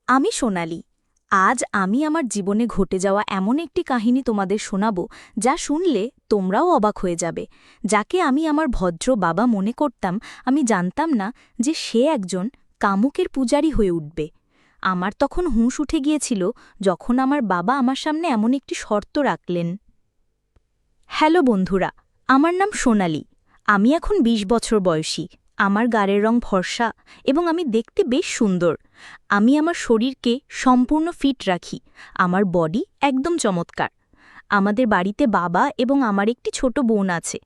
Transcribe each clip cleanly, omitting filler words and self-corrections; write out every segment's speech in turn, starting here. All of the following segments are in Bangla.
আমি সোনালি। আজ আমি আমার জীবনে ঘটে যাওয়া এমন একটি কাহিনী তোমাদের শোনাব যা শুনলে তোমরাও অবাক হয়ে যাবে। যাকে আমি আমার ভদ্র বাবা মনে করতাম, আমি জানতাম না যে সে একজন কামুকের পূজারী হয়ে উঠবে। আমার তখন হুঁশ উঠে গিয়েছিল যখন আমার বাবা আমার সামনে এমন একটি শর্ত রাখলেন। হ্যালো বন্ধুরা, আমার নাম সোনালি। আমি এখন ২০ বছর বয়সী। আমার গায়ের রং ফর্সা এবং আমি দেখতে বেশ সুন্দর। আমি আমার শরীরকে সম্পূর্ণ ফিট রাখি। আমার বডি একদম চমৎকার। আমাদের বাড়িতে বাবা এবং আমার একটি ছোট বোন আছে।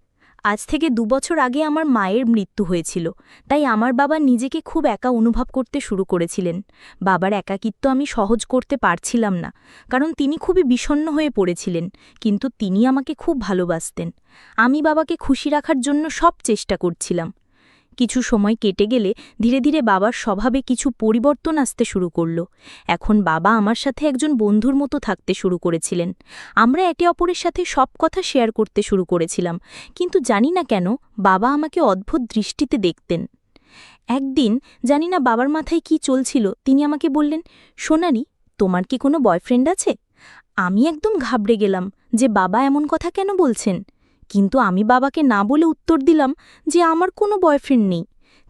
আজ থেকে ২ বছর আগে আমার মায়ের মৃত্যু হয়েছিল, তাই আমার বাবা নিজেকে খুব একা অনুভব করতে শুরু করেছিলেন। বাবার একাকিত্ব আমি সহজ করতে পারছিলাম না, কারণ তিনি খুবই বিষণ্ণ হয়ে পড়েছিলেন, কিন্তু তিনি আমাকে খুব ভালোবাসতেন। আমি বাবাকে খুশি রাখার জন্য সব চেষ্টা করছিলাম। কিছু সময় কেটে গেলে ধীরে ধীরে বাবার স্বভাবে কিছু পরিবর্তন আসতে শুরু করল। এখন বাবা আমার সাথে একজন বন্ধুর মতো থাকতে শুরু করেছিলেন। আমরা একে অপরের সাথে সব কথা শেয়ার করতে শুরু করেছিলাম, কিন্তু জানি না কেন বাবা আমাকে অদ্ভুত দৃষ্টিতে দেখতেন। একদিন জানি না বাবার মাথায় কি চলছিল, তিনি আমাকে বললেন, সোনালি, তোমার কি কোনো বয়ফ্রেন্ড আছে? আমি একদম ঘাবড়ে গেলাম যে বাবা এমন কথা কেন বলছেন, কিন্তু আমি বাবাকে না বলে উত্তর দিলাম যে আমার কোনো বয়ফ্রেন্ড নেই।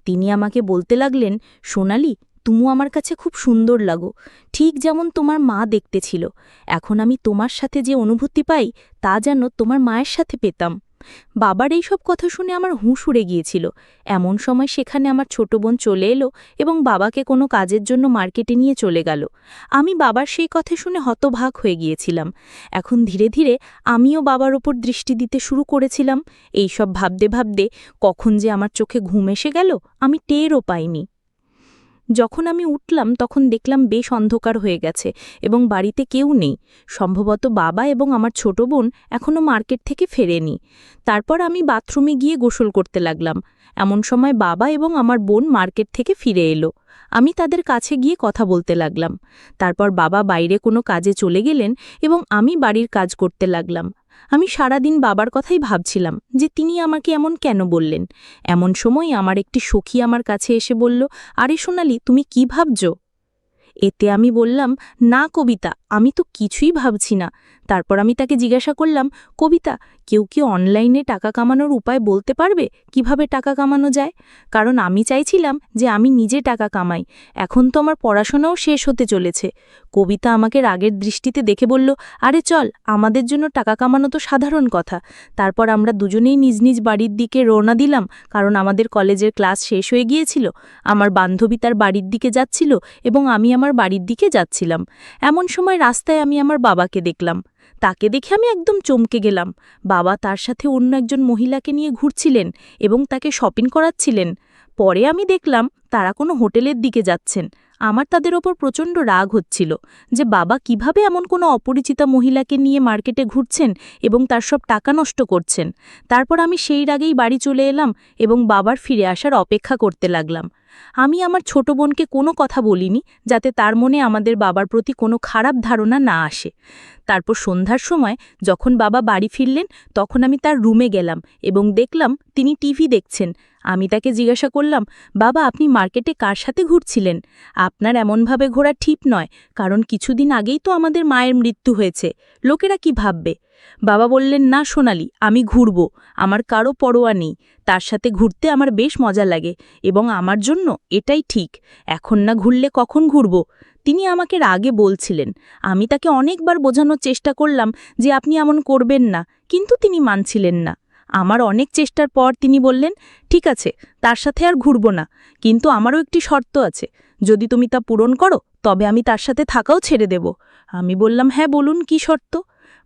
তিনি আমাকে বলতে লাগলেন, সোনালি, তুমিও আমার কাছে খুব সুন্দর লাগো, ঠিক যেমন তোমার মা দেখতে ছিল। এখন আমি তোমার সাথে যে অনুভূতি পাই তা যেন তোমার মায়ের সাথে পেতাম। বাবার এই সব কথা শুনে আমার হুঁশ উড়ে গিয়েছিল। এমন সময় সেখানে আমার ছোট বোন চলে এলো এবং বাবাকে কোনো কাজের জন্য মার্কেটে নিয়ে চলে গেল। আমি বাবার সেই কথা শুনে হতবাক হয়ে গিয়েছিলাম। এখন ধীরে ধীরে আমিও বাবার ওপর দৃষ্টি দিতে শুরু করেছিলাম। এইসব ভাবতে ভাবতে কখন যে আমার চোখে ঘুম এসে গেল আমি টেরও পাইনি। যখন আমি উঠলাম তখন দেখলাম বেশ অন্ধকার হয়ে গেছে এবং বাড়িতে কেউ নেই। সম্ভবত বাবা এবং আমার ছোট বোন এখনও মার্কেট থেকে ফেরেনি। তারপর আমি বাথরুমে গিয়ে গোসল করতে লাগলাম। এমন সময় বাবা এবং আমার বোন মার্কেট থেকে ফিরে এলো। আমি তাদের কাছে গিয়ে কথা বলতে লাগলাম। তারপর বাবা বাইরে কোনো কাজে চলে গেলেন এবং আমি বাড়ির কাজ করতে লাগলাম। আমি সারাদিন বাবার কথাই ভাবছিলাম যে তিনি আমাকে এমন কেন বললেন। এমন সময় আমার একটি সখী আমার কাছে এসে বলল, আরে সোনালি, তুমি কি ভাবছ? এতে আমি বললাম, না কবিতা, আমি তো কিছুই ভাবছি না। তারপর আমি তাকে জিজ্ঞাসা করলাম, কবিতা, কেউ কি অনলাইনে টাকা কামানোর উপায় বলতে পারবে, কিভাবে টাকা কামানো যায়? কারণ আমি চাইছিলাম যে আমি নিজে টাকা কামাই। এখন তো আমার পড়াশোনাও শেষ হতে চলেছে। কবিতা আমাকে রাগের দৃষ্টিতে দেখে বলল, আরে চল, আমাদের জন্য টাকা কামানো তো সাধারণ কথা। তারপর আমরা দুজনেই নিজ নিজ বাড়ির দিকে রওনা দিলাম, কারণ আমাদের কলেজের ক্লাস শেষ হয়ে গিয়েছিল। আমার বান্ধবী তার বাড়ির দিকে যাচ্ছিল এবং আমি আমার বাড়ির দিকে যাচ্ছিলাম। এমন সময় রাস্তায় আমি আমার বাবাকে দেখলাম। তাকে দেখে আমি একদম চমকে গেলাম। বাবা তার সাথে অন্য একজন মহিলাকে নিয়ে ঘুরছিলেন এবং তাকে শপিং করাচ্ছিলেন। পরে আমি দেখলাম তারা কোনো হোটেলের দিকে যাচ্ছেন। আমার তাদের ওপর প্রচণ্ড রাগ হচ্ছিল যে বাবা কিভাবে এমন কোনো অপরিচিতা মহিলাকে নিয়ে মার্কেটে ঘুরছেন এবং তার সব টাকা নষ্ট করছেন। তারপর আমি সেই রাগেই বাড়ি চলে এলাম এবং বাবার ফিরে আসার অপেক্ষা করতে লাগলাম। আমি আমার ছোট বোনকে কোনো কথা বলিনি, যাতে তার মনে আমাদের বাবার প্রতি কোনো খারাপ ধারণা না আসে। তারপর সন্ধ্যার সময় যখন বাবা বাড়ি ফিরলেন তখন আমি তার রুমে গেলাম এবং দেখলাম তিনি টিভি দেখছেন। আমি তাকে জিজ্ঞাসা করলাম, বাবা, আপনি মার্কেটে কার সাথে ঘুরছিলেন? আপনার এমনভাবে ঘোরা ঠিক নয়, কারণ কিছুদিন আগেই তো আমাদের মায়ের মৃত্যু হয়েছে। লোকেরা কি ভাববে? বাবা বললেন, না সোনালি, আমি ঘুরব, আমার কারো পরোয়া নেই। তার সাথে ঘুরতে আমার বেশ মজা লাগে এবং আমার জন্য এটাই ঠিক। এখন না ঘুরলে কখন ঘুরব? তিনি আমাকে রাগে বলছিলেন। আমি তাকে অনেকবার বোঝানোর চেষ্টা করলাম যে আপনি এমন করবেন না, কিন্তু তিনি মানছিলেন না। আমার অনেক চেষ্টার পর তিনি বললেন, ঠিক আছে, তার সাথে আর ঘুরব না, কিন্তু আমারও একটি শর্ত আছে। যদি তুমি তা পূরণ করো তবে আমি তার সাথে থাকাও ছেড়ে দেব। আমি বললাম, হ্যাঁ বলুন, কি শর্ত?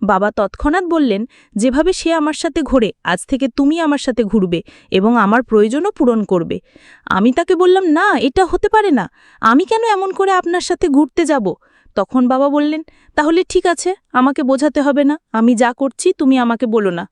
বাবা তৎক্ষণাৎ বললেন, যেভাবে সে আমার সাথে ঘোরে আজ থেকে তুমি আমার সাথে ঘুরবে এবং আমার প্রয়োজনও পূরণ করবে। আমি তাকে বললাম, না, এটা হতে পারে না। আমি কেন এমন করে আপনার সাথে ঘুরতে যাব? তখন বাবা বললেন, তাহলে ঠিক আছে, আমাকে বোঝাতে হবে না, আমি যা করছি তুমি আমাকে বলো না।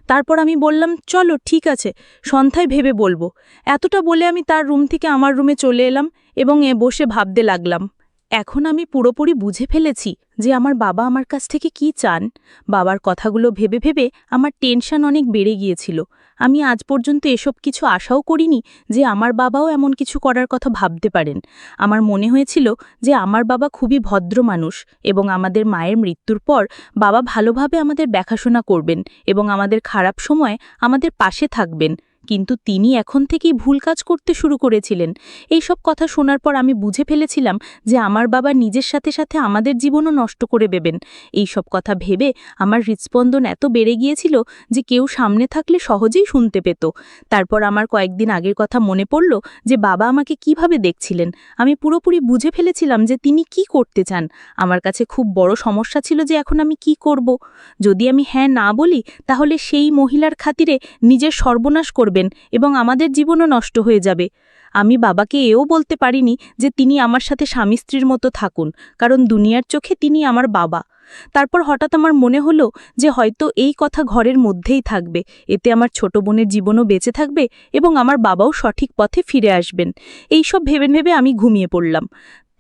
তারপর আমি বললাম, চলো ঠিক আছে, সন্ধ্যায় ভেবে বলবো। এতটা বলে আমি তার রুম থেকে আমার রুমে চলে এলাম এবং বসে ভাবতে লাগলাম। এখন আমি পুরোপুরি বুঝে ফেলেছি যে আমার বাবা আমার কাছ থেকে কি চান। বাবার কথাগুলো ভেবে ভেবে আমার টেনশন অনেক বেড়ে গিয়েছিল। আমি আজ পর্যন্ত এসব কিছু আশাও করিনি যে আমার বাবাও এমন কিছু করার কথা ভাবতে পারেন। আমার মনে হয়েছিল যে আমার বাবা খুবই ভদ্র মানুষ এবং আমাদের মায়ের মৃত্যুর পর বাবা ভালোভাবে আমাদের দেখাশোনা করবেন এবং আমাদের খারাপ সময়ে আমাদের পাশে থাকবেন। কিন্তু তিনি এখন থেকেই ভুল কাজ করতে শুরু করেছিলেন। এই সব কথা শোনার পর আমি বুঝে ফেলেছিলাম যে আমার বাবা নিজের সাথে সাথে আমাদের জীবনও নষ্ট করে দেবেন। এই সব কথা ভেবে আমার হৃৎস্পন্দন এত বেড়ে গিয়েছিল যে কেউ সামনে থাকলে সহজেই শুনতে পেত। তারপর আমার কয়েকদিন আগের কথা মনে পড়ল যে বাবা আমাকে কিভাবে দেখছিলেন। আমি পুরোপুরি বুঝে ফেলেছিলাম যে তিনি কি করতে চান। আমার কাছে খুব বড় সমস্যা ছিল যে এখন আমি কি করব। যদি আমি হ্যাঁ না বলি তাহলে সেই মহিলার খাতিরে নিজের সর্বনাশ করবেন এবং আমাদের জীবনও নষ্ট হয়ে যাবে। আমি বাবাকে এও বলতে পারিনি যে তিনি আমার সাথে স্বামী স্ত্রীর মতো থাকুন, কারণ দুনিয়ার চোখে তিনি আমার বাবা। তারপর হঠাৎ আমার মনে হলো যে হয়তো এই কথা ঘরের মধ্যেই থাকবে, এতে আমার ছোট বোনের জীবনও বেঁচে থাকবে এবং আমার বাবাও সঠিক পথে ফিরে আসবেন। এই সব ভেবে ভেবে আমি ঘুমিয়ে পড়লাম।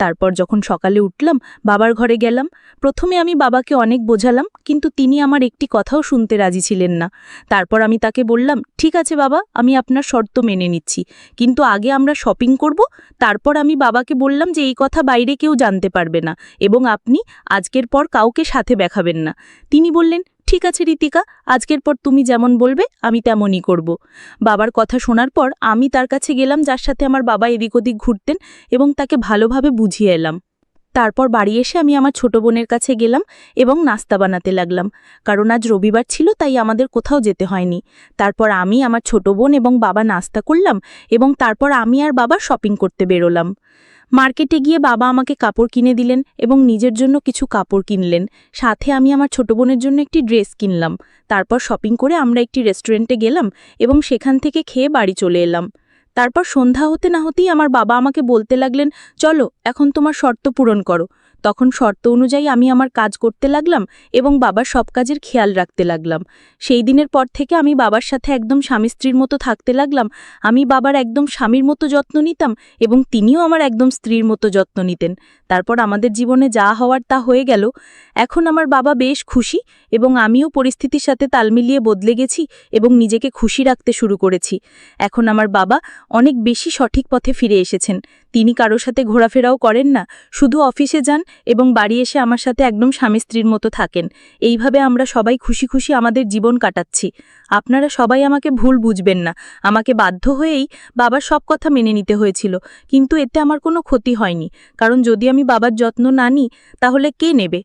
তারপর যখন সকালে উঠলাম, বাবার ঘরে গেলাম। প্রথমে আমি বাবাকে অনেক বোঝালাম, কিন্তু তিনি আমার একটি কথাও শুনতে রাজি ছিলেন না। তারপর আমি তাকে বললাম, ঠিক আছে বাবা, আমি আপনার শর্ত মেনে নিচ্ছি, কিন্তু আগে আমরা শপিং করব। তারপর আমি বাবাকে বললাম যে এই কথা বাইরে কেউ জানতে পারবে না এবং আপনি আজকের পর কাউকে সাথে দেখাবেন না। তিনি বললেন, ঠিক আছে ঋতিকা, আজকের পর তুমি যেমন বলবে আমি তেমনই করব। বাবার কথা শোনার পর আমি তার কাছে গেলাম যার সাথে আমার বাবা এদিক ওদিক ঘুরতেন এবং তাকে ভালোভাবে বুঝিয়ে এলাম। তারপর বাড়ি এসে আমি আমার ছোট বোনের কাছে গেলাম এবং নাস্তা বানাতে লাগলাম, কারণ আজ রবিবার ছিল, তাই আমাদের কোথাও যেতে হয়নি। তারপর আমি, আমার ছোট বোন এবং বাবা নাস্তা করলাম এবং তারপর আমি আর বাবা শপিং করতে বেরোলাম। মার্কেটে গিয়ে বাবা আমাকে কাপড় কিনে দিলেন এবং নিজের জন্য কিছু কাপড় কিনলেন। সাথে আমি আমার ছোট বোনের জন্য একটি ড্রেস কিনলাম। তারপর শপিং করে আমরা একটি রেস্টুরেন্টে গেলাম এবং সেখান থেকে খেয়ে বাড়ি চলে এলাম। তারপর সন্ধ্যা হতে না হতেই আমার বাবা আমাকে বলতে লাগলেন, চলো এখন তোমার শর্ত পূরণ করো। তখন শর্ত অনুযায়ী আমি আমার কাজ করতে লাগলাম এবং বাবার সব কাজের খেয়াল রাখতে লাগলাম। সেই দিনের পর থেকে আমি বাবার সাথে একদম স্বামী স্ত্রীর মতো থাকতে লাগলাম। আমি বাবার একদম স্বামীর মতো যত্ন নিতাম এবং তিনিও আমার একদম স্ত্রীর মতো যত্ন নিতেন। তারপর আমাদের জীবনে যা হওয়ার তা হয়ে গেল। এখন আমার বাবা বেশ খুশি এবং আমিও পরিস্থিতির সাথে তাল মিলিয়ে বদলে গেছি এবং নিজেকে খুশি রাখতে শুরু করেছি। এখন আমার বাবা অনেক বেশি সঠিক পথে ফিরে এসেছেন। তিনি কারোর সাথে ঘোরাফেরাও করেন না, শুধু অফিসে যান এবং বাড়ি এসে আমার সাথে একদম স্বামী স্ত্রীর মতো থাকেন। এইভাবে আমরা সবাই খুশি খুশি আমাদের জীবন কাটাচ্ছি। আপনারা সবাই আমাকে ভুল বুঝবেন না। আমাকে বাধ্য হয়েই বাবার সব কথা মেনে নিতে হয়েছিল, কিন্তু এতে আমার কোনো ক্ষতি হয়নি, কারণ যদি আমি বাবার যত্ন না নিই তাহলে কে নেবে।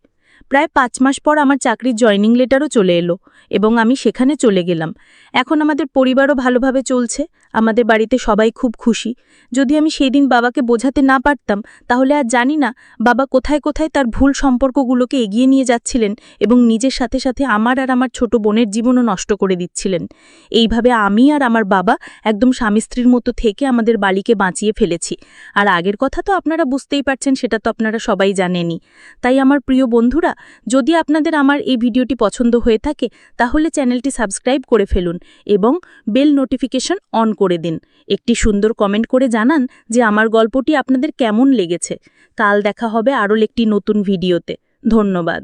প্রায় 5 মাস পর আমার চাকরির জয়নিং লেটারও চলে এলো এবং আমি সেখানে চলে গেলাম। এখন আমাদের পরিবারও ভালোভাবে চলছে, আমাদের বাড়িতে সবাই খুব খুশি। যদি আমি সেই দিন বাবাকে বোঝাতে না পারতাম তাহলে আর জানি না বাবা কোথায় কোথায় তার ভুল সম্পর্কগুলোকে এগিয়ে নিয়ে যাচ্ছিলেন এবং নিজের সাথে সাথে আমার আর আমার ছোট বোনের জীবনও নষ্ট করে দিচ্ছিলেন। এইভাবে আমি আর আমার বাবা একদম স্বামী স্ত্রীর মতো থেকে আমাদের বাড়িকে বাঁচিয়ে ফেলেছি। আর আগের কথা তো আপনারা বুঝতেই পারছেন, সেটা তো আপনারা সবাই জানেনই। তাই আমার প্রিয় বন্ধুরা, যদি আপনাদের আমার এই ভিডিওটি পছন্দ হয়ে থাকে তাহলে চ্যানেলটি সাবস্ক্রাইব করে ফেলুন এবং বেল নোটিফিকেশন অন করে দিন। একটি সুন্দর কমেন্ট করে জানান যে আমার গল্পটি আপনাদের কেমন লেগেছে। কাল দেখা হবে আরও একটি নতুন ভিডিওতে। ধন্যবাদ।